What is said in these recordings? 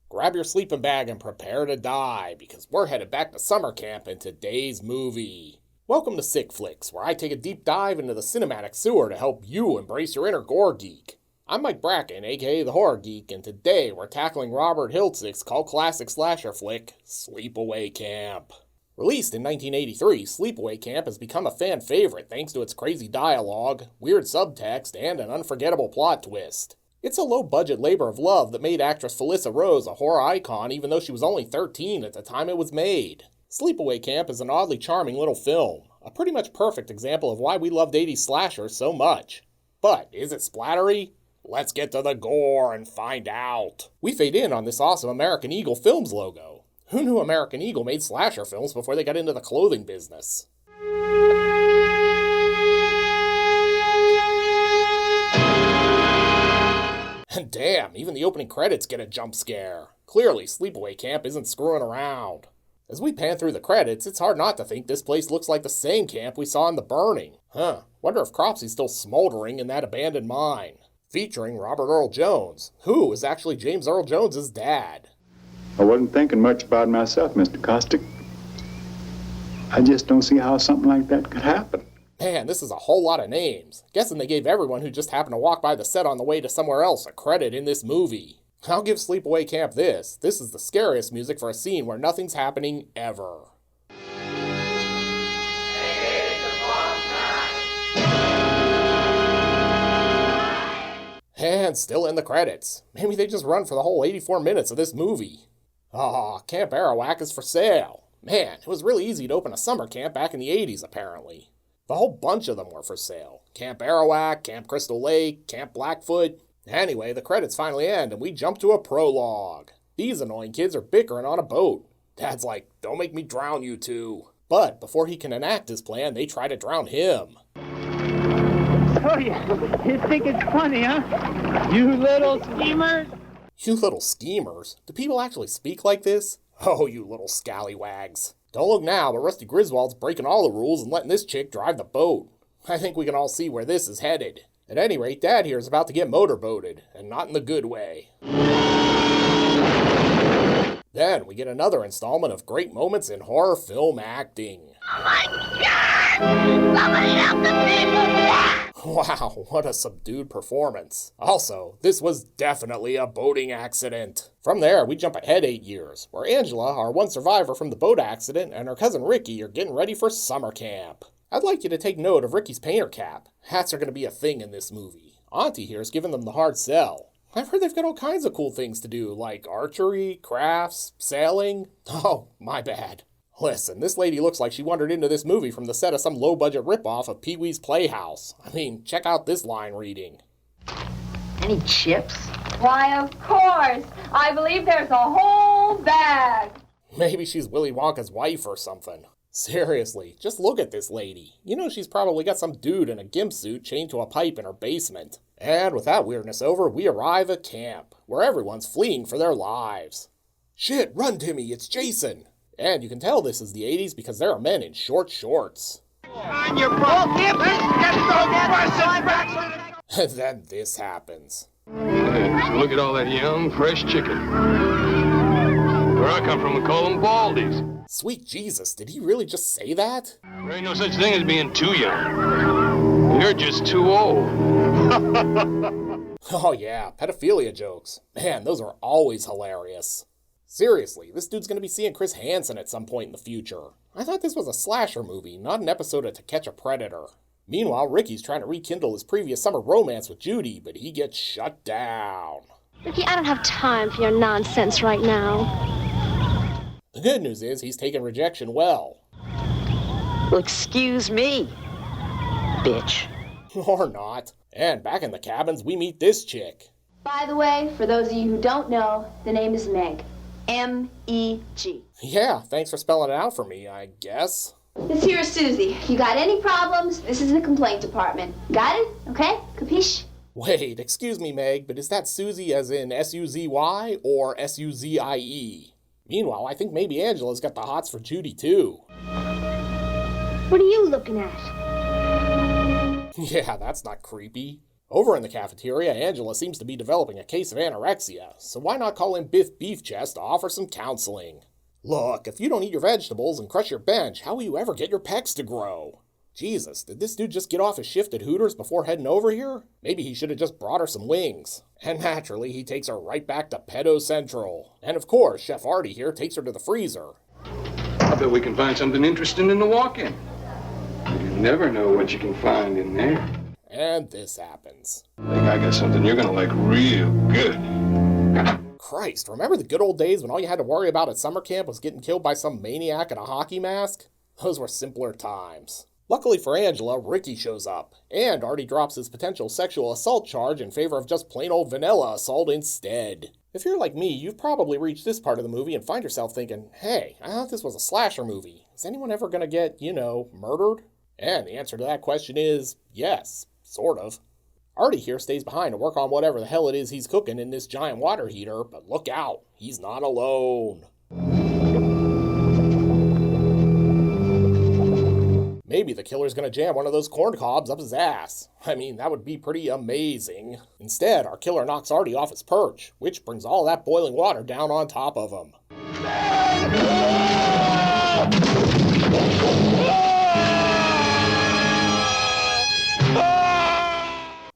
Grab your sleeping bag and prepare to die, because we're headed back to summer camp in today's movie. Welcome to Sick Flicks, where I take a deep dive into the cinematic sewer to help you embrace your inner gore geek. I'm Mike Bracken, aka the Horror Geek, and today we're tackling Robert Hitlzick's cult classic slasher flick, Sleepaway Camp. Released in 1983, Sleepaway Camp has become a fan favorite thanks to its crazy dialogue, weird subtext, and an unforgettable plot twist. It's a low-budget labor of love that made actress Felissa Rose a horror icon even though she was only 13 at the time it was made. Sleepaway Camp is an oddly charming little film, a pretty much perfect example of why we loved 80s slashers so much. But is it splattery? Let's get to the gore and find out. We fade in on this awesome American Eagle Films logo. Who knew American Eagle made slasher films before they got into the clothing business? And damn, even the opening credits get a jump scare. Clearly, Sleepaway Camp isn't screwing around. As we pan through the credits, it's hard not to think this place looks like the same camp we saw in The Burning. Wonder if Cropsy's still smoldering in that abandoned mine. Featuring Robert Earl Jones, who is actually James Earl Jones's dad. I wasn't thinking much about myself, Mr. Costick. I just don't see how something like that could happen. Man, this is a whole lot of names. Guessing they gave everyone who just happened to walk by the set on the way to somewhere else a credit in this movie. I'll give Sleepaway Camp this. This is the scariest music for a scene where nothing's happening ever. And still in the credits. Maybe they just run for the whole 84 minutes of this movie. Camp Arawak is for sale. Man, it was really easy to open a summer camp back in the 80s apparently. The whole bunch of them were for sale. Camp Arawak, Camp Crystal Lake, Camp Blackfoot. Anyway, the credits finally end and we jump to a prologue. These annoying kids are bickering on a boat. Dad's like, "Don't make me drown you two." But before he can enact his plan, they try to drown him. Oh yeah, you think it's funny, huh? You little schemers? You little schemers? Do people actually speak like this? Oh, you little scallywags. Don't look now, but Rusty Griswold's breaking all the rules and letting this chick drive the boat. I think we can all see where this is headed. At any rate, Dad here is about to get motorboated, and not in the good way. Then we get another installment of great moments in horror film acting. Oh my God! Somebody help the people! Wow, what a subdued performance. Also, this was definitely a boating accident. From there, we jump ahead 8 years, where Angela, our one survivor from the boat accident, and her cousin Ricky are getting ready for summer camp. I'd like you to take note of Ricky's painter cap. Hats are going to be a thing in this movie. Auntie here is giving them the hard sell. I've heard they've got all kinds of cool things to do, like archery, crafts, sailing. Oh, my bad. Listen, this lady looks like she wandered into this movie from the set of some low-budget ripoff of Pee-wee's Playhouse. I mean, check out this line reading. Any chips? Why, of course. I believe there's a whole bag. Maybe she's Willy Wonka's wife or something. Seriously, just look at this lady. You know she's probably got some dude in a gimp suit chained to a pipe in her basement. And with that weirdness over, we arrive at camp, where everyone's fleeing for their lives. Shit, run Timmy, it's Jason! And you can tell this is the 80s because there are men in short shorts. On your ball, get And then this happens. Look at all that young, fresh chicken. Where I come from, we call them baldies. Sweet Jesus, did he really just say that? There ain't no such thing as being too young. You're just too old. Oh yeah, pedophilia jokes. Man, those are always hilarious. Seriously, this dude's gonna be seeing Chris Hansen at some point in the future. I thought this was a slasher movie, not an episode of To Catch a Predator. Meanwhile, Ricky's trying to rekindle his previous summer romance with Judy, but he gets shut down. Ricky, I don't have time for your nonsense right now. The good news is he's taken rejection well. Well, excuse me, bitch. Or not. And back in the cabins, we meet this chick. By the way, for those of you who don't know, the name is Meg. M-E-G. Yeah, thanks for spelling it out for me, I guess. This here is Susie. If you got any problems, this is the complaint department. Got it? Okay? Capiche? Wait, excuse me, Meg, but is that Susie as in S-U-Z-Y or S-U-Z-I-E? Meanwhile, I think maybe Angela's got the hots for Judy, too. What are you looking at? Yeah, that's not creepy. Over in the cafeteria, Angela seems to be developing a case of anorexia, so why not call in Biff Beefchest to offer some counseling? Look, if you don't eat your vegetables and crush your bench, how will you ever get your pecs to grow? Jesus, did this dude just get off his shift at Hooters before heading over here? Maybe he should have just brought her some wings. And naturally, he takes her right back to Pedo Central. And of course, Chef Artie here takes her to the freezer. I bet we can find something interesting in the walk-in. You never know what you can find in there. And this happens. I think I got something you're gonna like real good. Christ, remember the good old days when all you had to worry about at summer camp was getting killed by some maniac in a hockey mask? Those were simpler times. Luckily for Angela, Ricky shows up, and Artie drops his potential sexual assault charge in favor of just plain old vanilla assault instead. If you're like me, you've probably reached this part of the movie and find yourself thinking, hey, I thought this was a slasher movie. Is anyone ever gonna get, murdered? And the answer to that question is, yes, sort of. Artie here stays behind to work on whatever the hell it is he's cooking in this giant water heater, but look out, he's not alone. Maybe the killer's gonna jam one of those corn cobs up his ass. I mean, that would be pretty amazing. Instead, our killer knocks Artie off his perch, which brings all that boiling water down on top of him.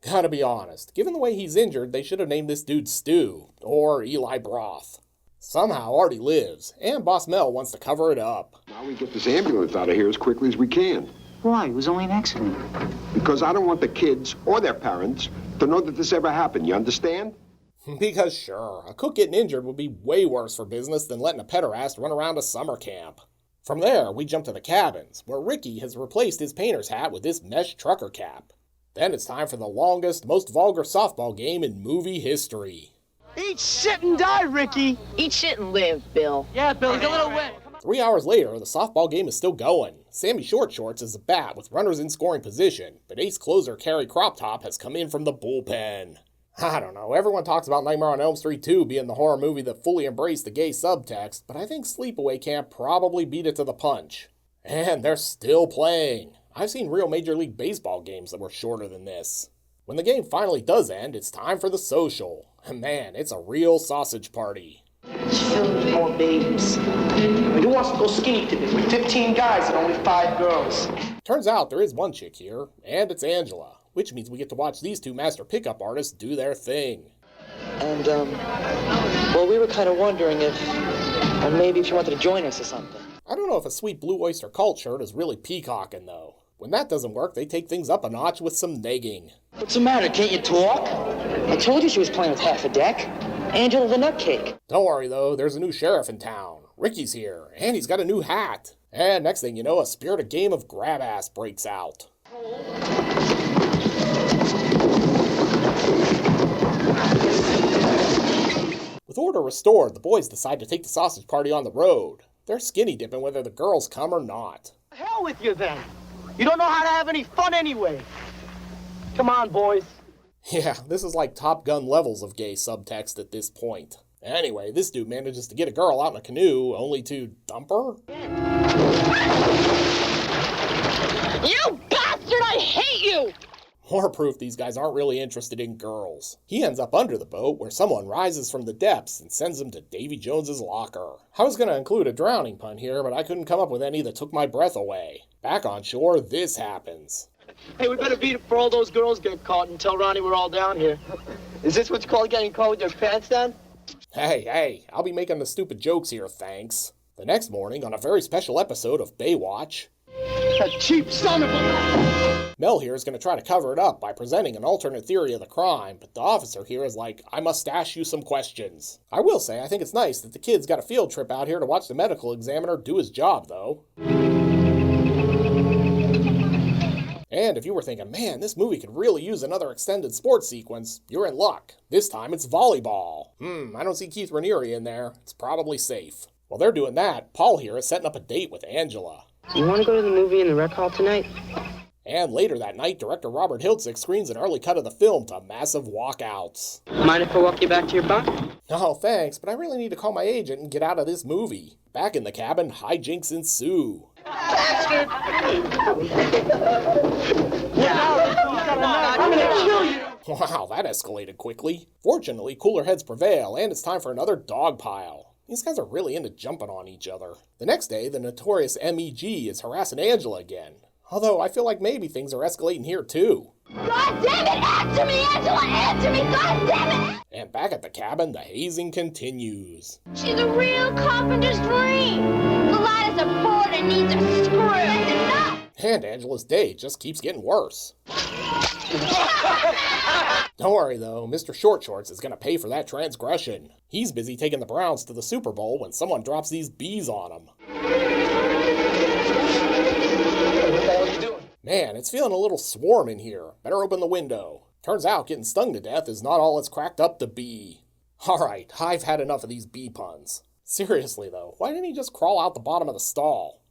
Gotta be honest, given the way he's injured, they should have named this dude Stew, or Eli Broth. Somehow Artie lives, and Boss Mel wants to cover it up. Now we get this ambulance out of here as quickly as we can. Why? It was only an accident. Because I don't want the kids or their parents to know that this ever happened, you understand? Because sure, a cook getting injured would be way worse for business than letting a pederast run around a summer camp. From there, we jump to the cabins, where Ricky has replaced his painter's hat with this mesh trucker cap. Then it's time for the longest, most vulgar softball game in movie history. Eat shit and die, Ricky! Eat shit and live, Bill. Yeah, Bill, he's a little wet. 3 hours later, the softball game is still going. Sammy Short Shorts is a bat with runners in scoring position, but ace closer Carrie Crop Top has come in from the bullpen. I don't know, everyone talks about Nightmare on Elm Street 2 being the horror movie that fully embraced the gay subtext, but I think Sleepaway Camp probably beat it to the punch. And they're still playing. I've seen real Major League Baseball games that were shorter than this. When the game finally does end, it's time for the social. And man, it's a real sausage party. It's filled with more babies. Who wants to go skinny dipping with 15 guys and only 5 girls? Turns out there is one chick here, and it's Angela, which means we get to watch these two master pickup artists do their thing. And, well, we were kind of wondering if maybe if you wanted to join us or something. I don't know if a sweet Blue Oyster Cult shirt is really peacocking, though. When that doesn't work, they take things up a notch with some negging. What's the matter? Can't you talk? I told you she was playing with half a deck. Angela the Nutcake. Don't worry, though. There's a new sheriff in town. Ricky's here, and he's got a new hat. And next thing you know, a spirited game of grab-ass breaks out. With order restored, the boys decide to take the sausage party on the road. They're skinny dipping whether the girls come or not. Hell with you then. You don't know how to have any fun anyway. Come on, boys. Yeah, this is like Top Gun levels of gay subtext at this point. Anyway, this dude manages to get a girl out in a canoe, only to dump her? You bastard! I hate you! More proof these guys aren't really interested in girls. He ends up under the boat, where someone rises from the depths and sends him to Davy Jones's locker. I was gonna include a drowning pun here, but I couldn't come up with any that took my breath away. Back on shore, this happens. Hey, we better beat it before all those girls get caught and tell Ronnie we're all down here. Is this what's called getting caught with your pants down? Hey, I'll be making the stupid jokes here, thanks. The next morning, on a very special episode of Baywatch... That cheap son of a... Mel here is going to try to cover it up by presenting an alternate theory of the crime, but the officer here is like, I must ask you some questions. I will say, I think it's nice that the kids got a field trip out here to watch the medical examiner do his job, though. And if you were thinking, man, this movie could really use another extended sports sequence, you're in luck. This time it's volleyball. I don't see Keith Raniere in there. It's probably safe. While they're doing that, Paul here is setting up a date with Angela. You want to go to the movie in the rec hall tonight? And later that night, director Robert Hitlzick screens an early cut of the film to massive walkouts. Mind if I walk you back to your bunk? Oh, thanks, but I really need to call my agent and get out of this movie. Back in the cabin, hijinks ensue. Bastard! I'm gonna kill you! Wow, that escalated quickly. Fortunately, cooler heads prevail, and it's time for another dog pile. These guys are really into jumping on each other. The next day, the notorious MEG is harassing Angela again. Although, I feel like maybe things are escalating here too. God damn it! Answer me, Angela! Answer me! God damn it! And back at the cabin, the hazing continues. She's a real carpenter's dream. Felina's a board and needs a screw. That's enough! And Angela's day just keeps getting worse. Don't worry though, Mr. Short Shorts is gonna pay for that transgression. He's busy taking the Browns to the Super Bowl when someone drops these bees on him. What the hell are you doing? Man, it's feeling a little swarm in here. Better open the window. Turns out getting stung to death is not all it's cracked up to be. Alright, I've had enough of these bee puns. Seriously though, why didn't he just crawl out the bottom of the stall?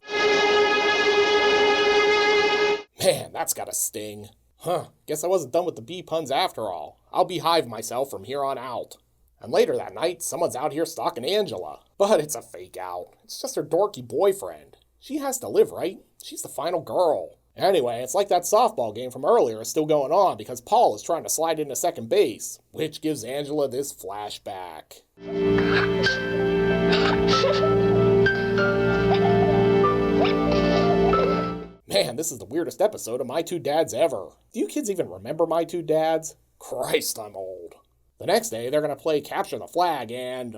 Man, that's gotta sting. Huh, guess I wasn't done with the bee puns after all. I'll beehive myself from here on out. And later that night, someone's out here stalking Angela. But it's a fake out. It's just her dorky boyfriend. She has to live, right? She's the final girl. Anyway, it's like that softball game from earlier is still going on because Paul is trying to slide into second base, which gives Angela this flashback. Man, this is the weirdest episode of My Two Dads ever. Do you kids even remember My Two Dads? Christ, I'm old. The next day, they're gonna play Capture the Flag and...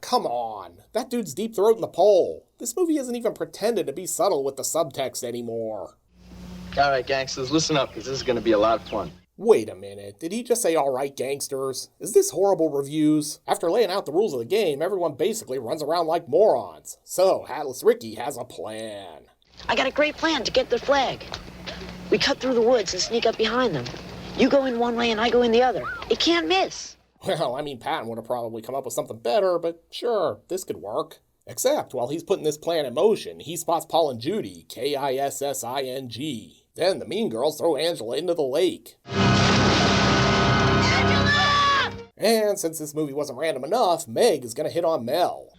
come on. That dude's deep throating the pole. This movie isn't even pretending to be subtle with the subtext anymore. Alright, gangsters, listen up, because this is gonna be a lot of fun. Wait a minute, did he just say alright gangsters? Is this horrible reviews? After laying out the rules of the game, everyone basically runs around like morons. So, Hatless Ricky has a plan. I got a great plan to get the flag. We cut through the woods and sneak up behind them. You go in one way and I go in the other. It can't miss. Well, I mean, Patton would have probably come up with something better, but sure, this could work. Except, while he's putting this plan in motion, he spots Paul and Judy, Kissing. Then the mean girls throw Angela into the lake. Angela! And since this movie wasn't random enough, Meg is gonna hit on Mel.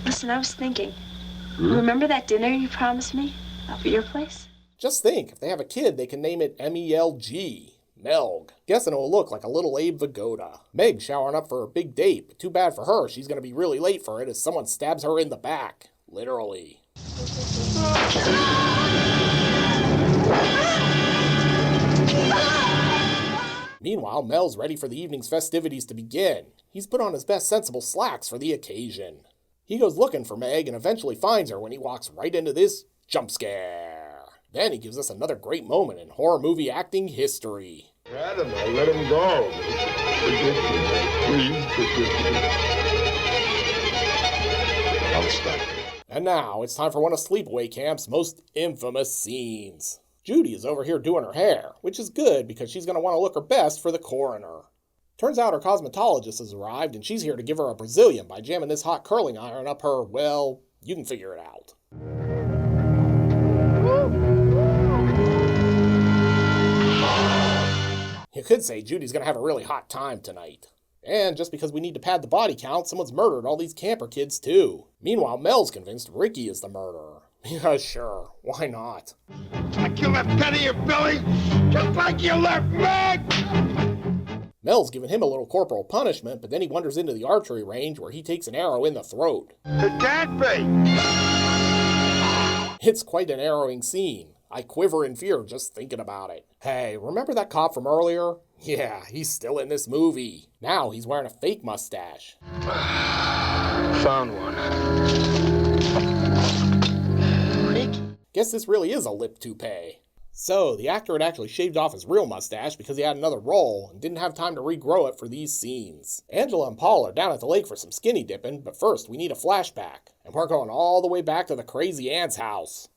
Listen, I was thinking. Remember that dinner you promised me? Up at your place? Just think, if they have a kid, they can name it MELG. Melg. Guessing it will look like a little Abe Vigoda. Meg showering up for her big date, but too bad for her, she's gonna be really late for it as someone stabs her in the back. Literally. Meanwhile, Mel's ready for the evening's festivities to begin. He's put on his best sensible slacks for the occasion. He goes looking for Meg and eventually finds her when he walks right into this jump scare. Then he gives us another great moment in horror movie acting history. Adam, I let him go. Forgive me. Please forgive me. I'll stop. And now, it's time for one of Sleepaway Camp's most infamous scenes. Judy is over here doing her hair, which is good because she's going to want to look her best for the coroner. Turns out her cosmetologist has arrived and she's here to give her a Brazilian by jamming this hot curling iron up her, well, you can figure it out. You could say Judy's gonna have a really hot time tonight. And just because we need to pad the body count, someone's murdered all these camper kids too. Meanwhile, Mel's convinced Ricky is the murderer. Yeah, sure, why not? I killed that pet of your belly, just like you left Meg! Mel's giving him a little corporal punishment, but then he wanders into the archery range where he takes an arrow in the throat. It can't be! It's quite an harrowing scene. I quiver in fear just thinking about it. Hey, remember that cop from earlier? Yeah, he's still in this movie. Now he's wearing a fake mustache. Found one. Guess this really is a lip toupee. So, the actor had actually shaved off his real mustache because he had another role and didn't have time to regrow it for these scenes. Angela and Paul are down at the lake for some skinny dipping, but first we need a flashback. And we're going all the way back to the crazy aunt's house.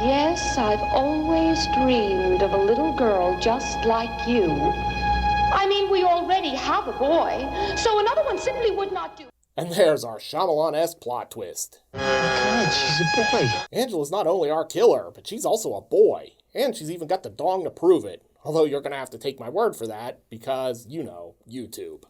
Yes, I've always dreamed of a little girl just like you. I mean, we already have a boy, so another one simply would not do. And there's our Shyamalan-esque plot twist. God, she's a boy. Angela's not only our killer, but she's also a boy. And she's even got the dong to prove it. Although you're gonna have to take my word for that, because, you know, YouTube.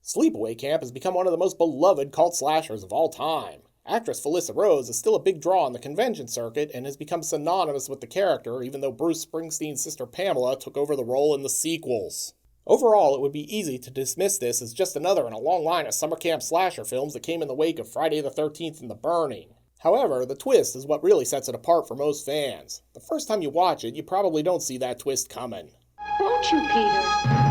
Sleepaway Camp has become one of the most beloved cult slashers of all time. Actress Felissa Rose is still a big draw on the convention circuit and has become synonymous with the character, even though Bruce Springsteen's sister Pamela took over the role in the sequels. Overall, it would be easy to dismiss this as just another in a long line of summer camp slasher films that came in the wake of Friday the 13th and The Burning. However, the twist is what really sets it apart for most fans. The first time you watch it, you probably don't see that twist coming. Won't you, Peter?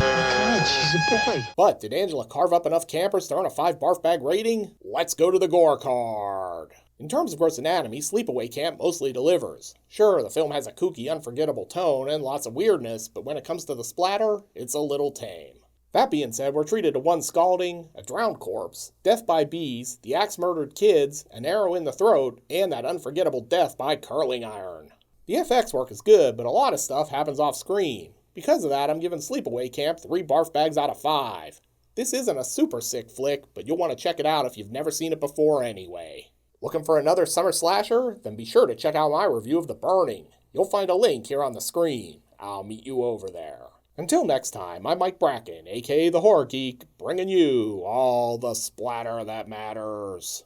God, she's a boy. But did Angela carve up enough campers to earn a 5 barf bag rating? Let's go to the gore card. In terms of gross anatomy, Sleepaway Camp mostly delivers. Sure, the film has a kooky, unforgettable tone and lots of weirdness, but when it comes to the splatter, it's a little tame. That being said, we're treated to one scalding, a drowned corpse, death by bees, the axe-murdered kids, an arrow in the throat, and that unforgettable death by curling iron. The FX work is good, but a lot of stuff happens off-screen. Because of that, I'm giving Sleepaway Camp 3 barf bags out of 5. This isn't a super sick flick, but you'll want to check it out if you've never seen it before anyway. Looking for another summer slasher? Then be sure to check out my review of The Burning. You'll find a link here on the screen. I'll meet you over there. Until next time, I'm Mike Bracken, aka The Horror Geek, bringing you all the splatter that matters.